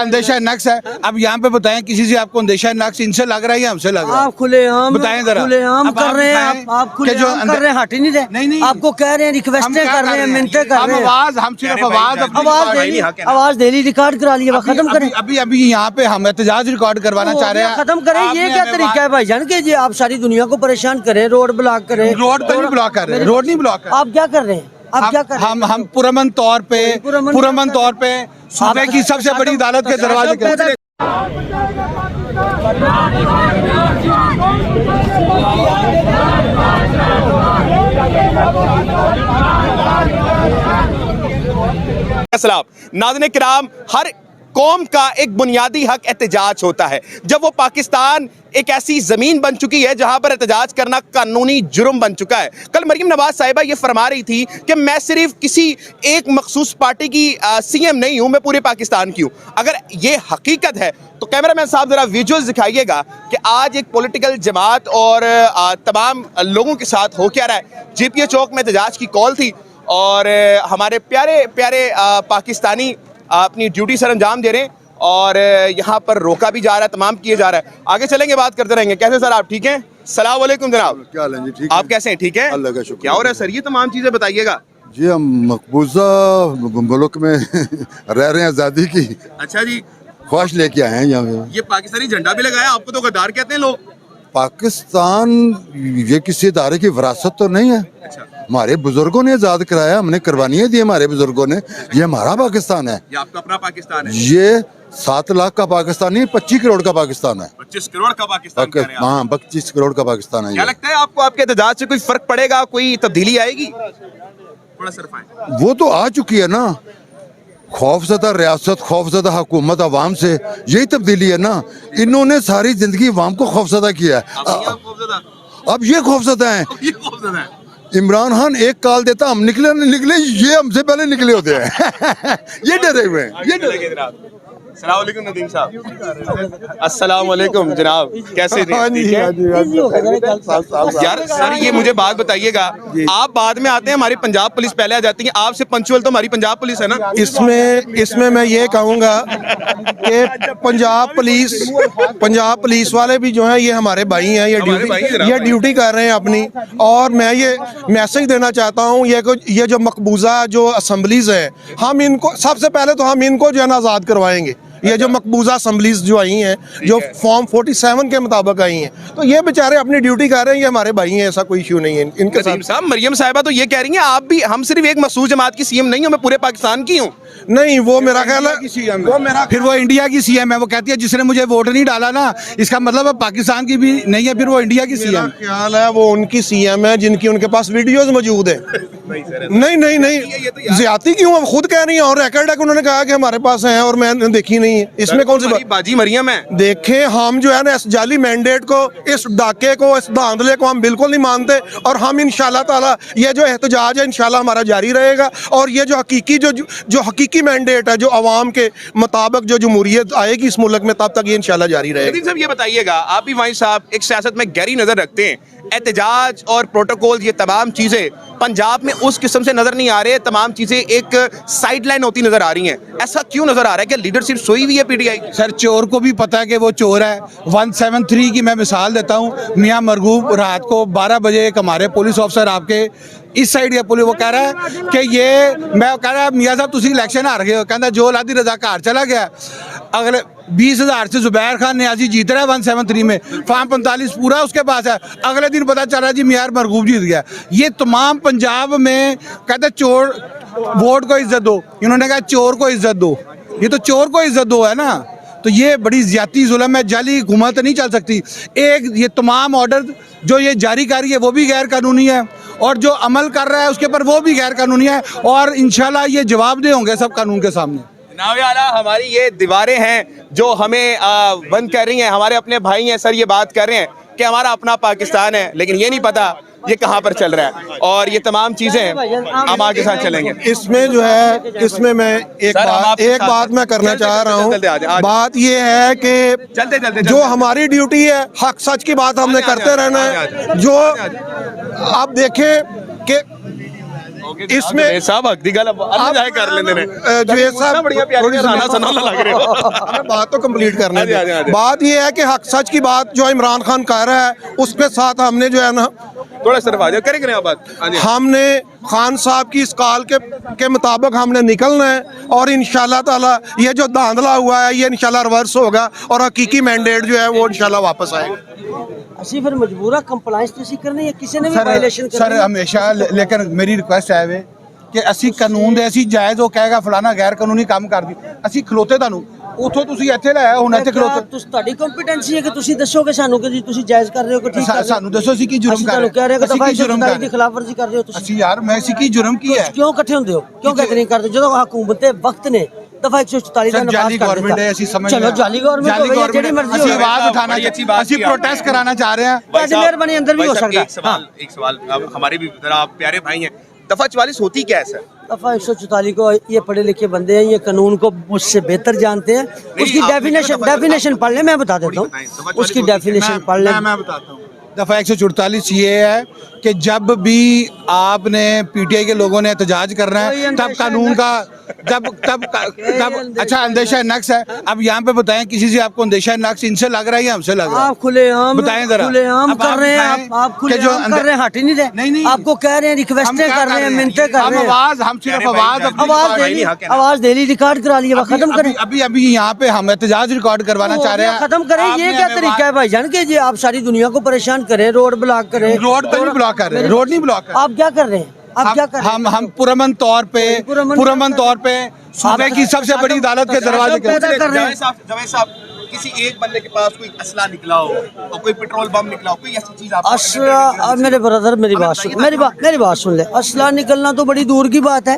अंदेशा नक्श है। अब यहाँ पे बताएं किसी से आपको अंदेशा नक्श इनसे लग रहा है या हमसे लग रहा है? आप खुलेआम बताएं जरा। खुलेआम कर रहे हैं, आप खुलेआम कर रहे हैं, हट ही नहीं रहे। नहीं आपको कह रहे हैं, रिक्वेस्टें कर रहे हैं, मिन्नतें कर रहे हैं। आवाज हम सिर्फ आवाज डेली रिकॉर्ड करा लिए, खत्म करें। अभी यहाँ पे हम एहतजाज रिकॉर्ड करवाना चाह रहे हैं, खत्म करें। ये क्या तरीका है भाईजान के जी आप सारी दुनिया को परेशान करें, रोड ब्लॉक करें? रोड तो नहीं ब्लॉक कर रहे, रोड नहीं ब्लॉक कर आप क्या कर रहे हैं? आप क्या कर रहे हैं? हम पुरअमन तौर पे सूबे की सबसे बड़ी अदालत के दरवाजे के नाज़रीन किराम, हर कौम का एक बुनियादी हक एहतजाज होता है। जब वो पाकिस्तान एक ऐसी ज़मीन बन चुकी है जहां पर एहतजाज करना कानूनी जुर्म बन चुका है। कल मरियम नवाज साहिबा ये फरमा रही थी कि मैं सिर्फ किसी एक मखसूस पार्टी की सीएम नहीं हूं, मैं पूरे पाकिस्तान की हूं। अगर ये हकीकत है तो कैमरामैन साहब ज़रा विजुअल्स दिखाइएगा कि आज एक पॉलिटिकल जमात और तमाम लोगों के साथ हो क्या रहा है। JPA चौक में एहतजाज की कॉल थी और हमारे प्यारे प्यारे पाकिस्तानी अपनी ड्यूटी सर अंजाम दे रहे हैं और यहाँ पर रोका भी जा रहा है, तमाम किए जा रहा है। आगे चलेंगे, बात करते रहेंगे। कैसे सर आप ठीक हैं? सलाम वालेकुम जनाब। क्या हाल है जी? ठीक आप कैसे हैं? ठीक है, अल्लाह का शुक्र। क्या हो रहा है सर? ये तमाम चीजें बताइएगा जी। हम मकबूजा मुल्क में रह रहे हैं, आज़ादी की अच्छा जी, ख्वाहिश लेके आए हैं यहाँ पे। ये पाकिस्तानी झंडा भी लगाया, आपको तो गद्दार कहते हैं लोग। पाकिस्तान ये किसी इदारे की विरासत तो नहीं है। अच्छा, हमारे बुजुर्गों ने आज़ाद कराया, हमने कुर्बानियाँ दी हमारे बुजुर्गों ने। ये हमारा पाकिस्तान है, ये आपका अपना पाकिस्तान है। ये 7 लाख का पाकिस्तान नहीं, 25 करोड़ का पाकिस्तान है। 25 करोड़ का पाकिस्तान कह रहे हैं आप। हाँ, 25 करोड़ का पाकिस्तान है। क्या लगता है आपको, आपके एहतजाज से कोई फर्क पड़ेगा, कोई तब्दीली आएगी? थोड़ा सरफाएं। वो तो आ चुकी है ना। खौफजदा रियासत, खौफजदा हुकूमत अवाम से, यही तब्दीली है ना। इन्होंने सारी जिंदगी अवाम को खौफजदा किया है, अब ये खौफजदा है। इमरान खान एक कॉल देता, हम निकले नहीं निकले, ये हमसे पहले निकले होते हैं। ये डरे हुए हैं, ये डरे। अस्सलाम वालेकुम नदीम साहब। अस्सलाम वालेकुम जनाब, कैसे थे? ठीक है यार। सर ये मुझे बात बताइएगा, आप बाद में आते हैं, हमारी पंजाब पुलिस पहले आ जाती है, आपसे पंचुअल तो हमारी पंजाब पुलिस है ना। इसमें मैं ये कहूँगा कि पंजाब पुलिस वाले भी जो है ये हमारे भाई हैं, ये ड्यूटी कर रहे हैं अपनी। और मैं ये मैसेज देना चाहता हूँ, ये जो मकबूजा जो असम्बलीज है, हम इनको सबसे पहले तो हम इनको जो है ना आज़ाद करवाएंगे। ये जो मकबूजा असम्बलीज जो आई हैं, जो फॉर्म 47 के मुताबिक आई हैं, तो ये बेचारे अपनी ड्यूटी कर रहे हैं, ये हमारे भाई हैं, ऐसा कोई इशू नहीं है इनके साथ। मरियम साहिबा तो ये कह रही हैं आप भी, हम सिर्फ एक मखसूस जमात की सीएम नहीं हूं, मैं पूरे पाकिस्तान की हूं। नहीं, वो मेरा ख्याल है फिर वो इंडिया की सीएम है। वो कहती है जिसने मुझे वोट नहीं डाला ना, इसका मतलब है पाकिस्तान की भी नहीं है, फिर वो इंडिया की सीएम। ख्याल है वो उनकी सीएम है जिनकी उनके पास वीडियोस मौजूद है। नहीं, ज्यादती क्यों? वो खुद कह रही है और रिकॉर्ड है कि उन्होंने कहा कि हमारे पास है और मैंने देखी नहीं है। इसमें कौन सी बाजी मरियम है? देखें, हम जो है ना इस जाली मैंडेट को, इस डाके को, इस धांधले को हम बिल्कुल नहीं मानते और हम इंशाल्लाह ताला ये जो एहतजाज है इंशाल्लाह हमारा जारी रहेगा। और ये जो हकीकी जो हकीकी मैंडेट है, जो अवाम के मुताबिक जो जमहूरियत आएगी इस मुल्क में, तब तक ये इंशाल्लाह जारी रहेगा। साहब ये बताइएगा, आप भी भाई साहब एक सियासत में गहरी नजर रखते हैं, एहतजाज और प्रोटोकॉल ये तमाम चीजें पंजाब में उस किस्म से नजर नहीं आ रहे, तमाम चीजें एक साइडलाइन होती नजर आ रही हैं। ऐसा क्यों नजर आ रहा है कि लीडरशिप सोई हुई है PTI? सर चोर को भी पता है कि वो चोर है। 173 की मैं मिसाल देता हूँ। मियाँ मरगूब रात को 12 बजे एक हमारे पुलिस ऑफिसर आपके इस साइड या पुलिस, वो कह रहा है कि ये, मैं कह रहा मियाँ साहब तुसी इलेक्शन हार गए हो, कहता जो लादी रजा घर चला गया। अगले 20,000 से जुबैर खान न्याजी जीत रहा है 173 में, फॉर्म 45 पूरा उसके पास है। अगले दिन पता चला जी मियाँ मरगूब जीत गया। ये तमाम पंजाब में कहते चोर वोट को इज्जत दो, इन्होंने कहा चोर को इज्जत दो। ये तो चोर को इज्जत दो है ना, तो ये बड़ी ज्यादती जुल्म है। जाली हुकूमत नहीं चल सकती। एक ये तमाम ऑर्डर जो ये जारी कर रही है वो भी गैर कानूनी है और जो अमल कर रहा है उसके ऊपर वो भी गैर कानूनी है और इंशाल्लाह ये जवाबदेह होंगे सब कानून के सामने। जनाब आला, हमारी ये दीवारें हैं जो हमें बंद कर रही हैं, हमारे अपने भाई हैं सर, ये बात कर रहे हैं कि हमारा अपना पाकिस्तान है, लेकिन ये नहीं पता ये कहाँ पर चल रहा है और ये तमाम चीजें हम आगे साथ चलेंगे। इसमें जो है, इसमें मैं एक बात मैं करना चाह रहा हूँ। बात ये है कि जो हमारी ड्यूटी है, हक सच की बात हमने करते रहना है। जो आप देखें कि इसमें साहब हक दी गल अन्य जाए कर लेंदे ने जुवेद साहब बढ़िया प्यारी राना सना लग रहे हो मैं बात तो कंप्लीट करने हाँ जी, हाँ जी, हाँ जी। दें। बात ये है कि हक सच की बात जो इमरान खान कह रहा है उसके साथ हमने जो है ना थोड़ा सिर्फ आ जाओ करें आप बात हाँ जी हमने खान साहब की इस कॉल के मुताबिक हमने निकलना है और इंशाल्लाह ताला ये जो धांधला हुआ है ये इंशाल्लाह रिवर्स होगा और हकीकी मैंडेट जो है वो इंशाल्लाह वापस आएगा। ਅਸੀਂ ਫਿਰ ਮਜਬੂਰਾ ਕੰਪਲਾਈਂਸ ਤੁਸੀਂ ਕਰਨੀ ਹੈ ਕਿਸੇ ਨੇ ਵੀ ਸਰ ਵਾਇਲੇਸ਼ਨ ਸਰ ਕਰਨੀ ਹੈ। ਹਮੇਸ਼ਾ ਲੇਕਿਨ ਮੇਰੀ ਰਿਕੁਐਸਟ ਹੈ ਵੇ ਕਿ ਅਸੀਂ ਕਾਨੂੰਨ ਦੇ ਅਸੀਂ ਜਾਇਜ਼ ਉਹ ਕਹੇਗਾ ਫਲਾਣਾ ਗੈਰ ਕਾਨੂੰਨੀ ਕੰਮ ਕਰਦੀ ਅਸੀਂ ਖਲੋਤੇ ਤੁਹਾਨੂੰ ਉਥੋਂ ਤੁਸੀਂ ਇੱਥੇ ਲੈ ਆਏ ਹੁਣ ਇੱਥੇ ਕਿਆ ਖਲੋਤੇ ਤੁਸੀਂ ਤੁਹਾਡੀ ਕੰਪੀਟੈਂਸੀ ਹੈ ਕਿ ਤੁਸੀਂ ਦੱਸੋਗੇ ਸਾਨੂੰ ਕਿ ਜੀ ਤੁਸੀਂ ਜਾਇਜ਼ ਕਰ ਰਹੇ ਹੋ ਕਿ ਠੀਕ ਕਰ ਰਹੇ ਹੋ। ਸਾਨੂੰ ਦੱਸੋ ਅਸੀਂ ਕੀ ਜੁਰਮ ਅਸੀਂ ਕਰ ਤੁਹਾਨੂੰ ਕਹਿ ਰਹੇ ਹਾਂ ਕਿ ਅਸੀਂ ਦਫਾ ਕੀ ਜੁਰਮ 147 ਕਰ ਦੀ ਖਿਲਾਫਵਰਜ਼ੀ ਕਰ ਰਹੇ ਹੋ ਤੁਸੀਂ। ਅਸੀਂ ਯਾਰ ਮੈਂ ਅਸੀਂ ਕੀ ਜੁਰਮ ਕੀ ਹੈ ਕਿਉਂ ਇਕੱਠੇ ਹੁੰਦੇ ਹੋ ਕਿਉਂ ਗੈਦਰਿੰਗ ਕਰਦੇ ਹੋ? ਜਦੋਂ ਹਕੂਮਤ ਵਕਤ ਨੇ ਦਫਾ 144 ਦਾ ਸਰ ਨਵਾਜ਼ ਜਾਲੀ ਕਰ ਗਵਰਨਮੈਂਟ ਹੈ ਦਿੱਤਾ। ਅਸੀਂ ਸਮਝ ਚਲੋ ਜਾਲੀ ਗਵਰਨਮੈਂਟ ਹੋ ਗਈ ਜਿਹੜੀ ਮਰਜ਼ੀ ਅਸੀਂ ਹੋ ਆਵਾਜ਼ ਉਠਾਣਾ बड़ी अच्छी बात ਅਸੀਂ की आपने। प्रोटेस्ट कराना चाह रहे हैं ਤੁਹਾਡੀ ਮਿਹਰਬਾਨੀ ਅੰਦਰ ਵੀ ਹੋ ਸਕਦਾ एक सवाल अब हमारे भी जरा आप प्यारे भाई हैं दफा 44 होती क्या है सर दफा 144 को ये पढ़े लिखे बंदे हैं ये कानून को मुझसे बेहतर जानते हैं उसकी आपने डेफिनेशन पढ़ ले मैं बता देता बताएं, हूँ दफा उसकी 44 डेफिनेशन पढ़ ले मैं बताता हूँ दफा 144 ये है कि जब भी आपने पीटीआई के लोगों ने एहतजाज करना कोई है तब अंदेशा कानून का तब अच्छा अंदेशा नक्स है। अब यहाँ पे बताएं किसी से आपको अंदेशा नक्स इनसे लग रहा है या हमसे लग रहा है? आप खुलेआम बताएं जरा। खुलेआम अब कर आप रहे हैं बताएं आप कि जो खुलेआम कर रहे हैं हट ही नहीं रहे नहीं आपको कह रहे हैं रिक्वेस्टें कर रहे हैं मिन्नतें कर हम रहे हैं आवाज हम सिर्फ प्यारे भाई, आवाज अपनी आवाज रिकॉर्ड- दे ली नहीं, हक है ना। आवाज दे ली रिकॉर्ड करा लिया खत्म करें अभी अभी यहाँ पे हम एहतजाज रिकॉर्ड करवाना चाह रहे हैं खत्म करें ये आपने क्या हमें तरीका है भाईजान कि जी आप सारी दुनिया को परेशान करें रोड ब्लॉक करें रोड तो नहीं ब्लॉक कर रहे रोड नहीं ब्लॉक कर रहे। आप क्या कर रहे हैं आप क्या कर रहे हैं हम पुरमन तौर पे पुरअमन सूबे की सबसे बड़ी अदालत के दरवाजे के पैदा कर रहे हैं। जवेद साहब किसी एक बंदे के पास कोई असला निकला हो और कोई पेट्रोल बम निकला हो कोई ऐसी चीज आप असला अब मेरे ब्रदर मेरी बात सुन मेरी बात सुन ले असला निकलना तो बड़ी दूर की बात है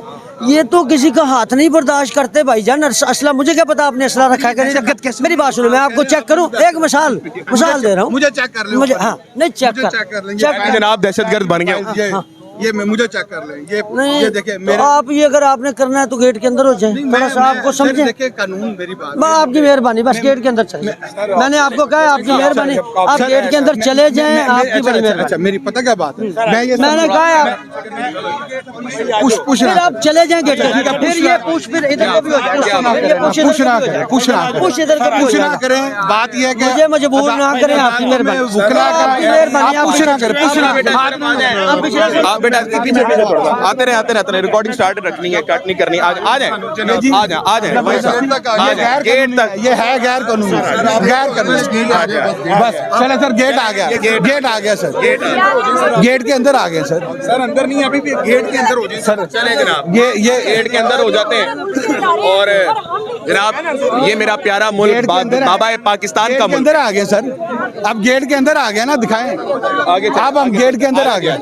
ये तो किसी का हाथ नहीं बर्दाश्त करते भाईजान असला मुझे क्या पता आपने असला रखा है कि नहीं मेरी बात सुनो मैं आपको चेक करूं एक मिसाल दे रहा हूं मुझे चेक कर ले मुझे हाँ नहीं चेक मुझे कर चेक कर लेंगे। मैं जनाब दहशतगर्द बन गया ये मैं मुझे चेक कर लें ये नहीं देखिए तो मेरे आप ये अगर आपने करना है तो गेट के अंदर हो जाए थोड़ा सा आपको समझे देखिए कानून मेरी बात मैं आपकी मेहरबानी बस गेट के अंदर चले मैंने आपको कहा है, आपकी मेहरबानी आप गेट के अंदर चले जाएं आपकी बड़ी अच्छा मेहरबानी मेरी पता क्या बात है मैं ये मैंने कहा है आप पूछ फिर आप चले जाएं गेट के अंदर फिर ये पूछ फिर इधर को भी हो जाए फिर ये पूछ इधर को भी हो जाए। पूछ इधर को भी हो पूछ ना जाए। करें बात ये है कि मुझे मजबूर ना करें आपकी मेहरबानी वुकला आपकी मेहरबानी आप पूछ ना करें पूछ ना करें आप पीछे आप बेटा पीछे थोड़ा सा आते रहे रिकॉर्डिंग स्टार्ट रखनी है कट नहीं करनी आ जाए भाई साहब आ जाए गेट तक ये है गैर कानूनी बस चले सर गेट आ गया सर गेट के अंदर आ गए सर अंदर नहीं अभी भी गेट के अंदर हो जाए सर चले जनाब ये गेट के अंदर हो जाते हैं और जनाब ये मेरा प्यारा गेट मुल्क के अंदर बाबा पाकिस्तान गेट का के मुल्क अंदर आ गए सर अब गेट के अंदर आ गया ना दिखाएं आगे अब हम गेट के अंदर आ गए